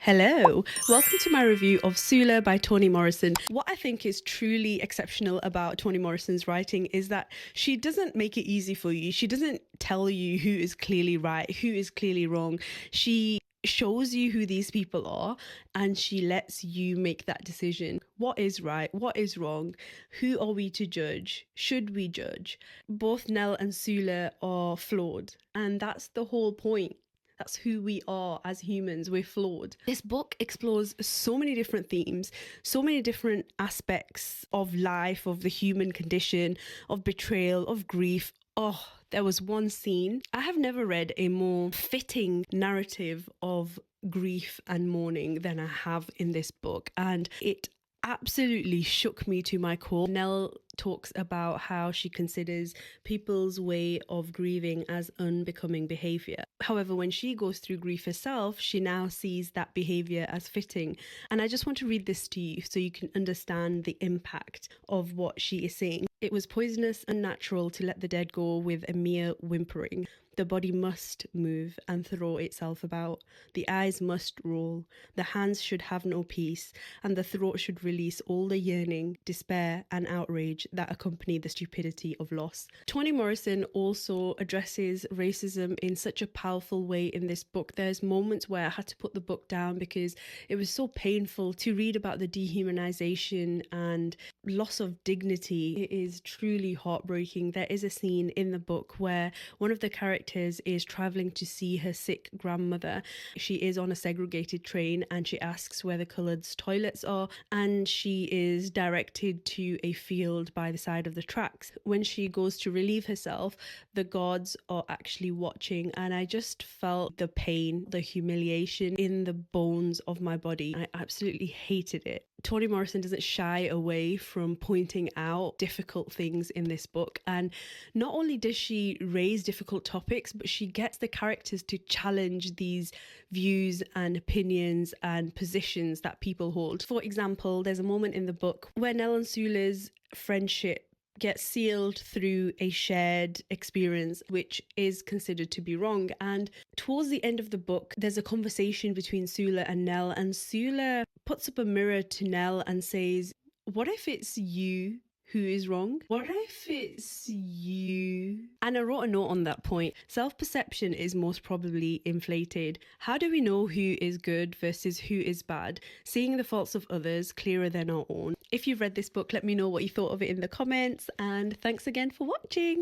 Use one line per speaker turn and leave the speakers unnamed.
Hello, welcome to my review of Sula by Toni Morrison. What I think is truly exceptional about Toni Morrison's writing is that she doesn't make it easy for you. She doesn't tell you who is clearly right, who is clearly wrong. She shows you who these people are and she lets you make that decision. What is right? What is wrong? Who are we to judge? Should we judge? Both Nell and Sula are flawed, and that's the whole point. That's who we are as humans. We're flawed. This book explores so many different themes, so many different aspects of life, of the human condition, of betrayal, of grief. Oh, there was one scene. I have never read a more fitting narrative of grief and mourning than I have in this book. And it absolutely shook me to my core. Nell talks about how she considers people's way of grieving as unbecoming behavior. However, when she goes through grief herself, she now sees that behavior as fitting. And I just want to read this to you so you can understand the impact of what she is saying. It was poisonous and unnatural to let the dead go with a mere whimpering. The body must move and throw itself about. The eyes must roll. The hands should have no peace, and the throat should release all the yearning, despair, and outrage that accompany the stupidity of loss. Toni Morrison also addresses racism in such a powerful way in this book. There's moments where I had to put the book down because it was so painful to read about the dehumanization and loss of dignity. It is truly heartbreaking. There is a scene in the book where one of the characters is traveling to see her sick grandmother. She is on a segregated train and she asks where the coloureds' toilets are, and she is directed to a field by the side of the tracks. When she goes to relieve herself, the guards are actually watching, and I just felt the pain, the humiliation in the bones of my body. I absolutely hated it. Toni Morrison doesn't shy away from pointing out difficult things in this book, and not only does she raise difficult topics, but she gets the characters to challenge these views and opinions and positions that people hold. For example, there's a moment in the book where Nell and Sula's friendship gets sealed through a shared experience which is considered to be wrong. And towards the end of the book, there's a conversation between Sula and Nell, and Sula puts up a mirror to Nell and says, what if it's you who is wrong? What if it's you? And I wrote a note on that point. Self-perception is most probably inflated. How do we know who is good versus who is bad? Seeing the faults of others clearer than our own. If you've read this book, let me know what you thought of it in the comments, and thanks again for watching.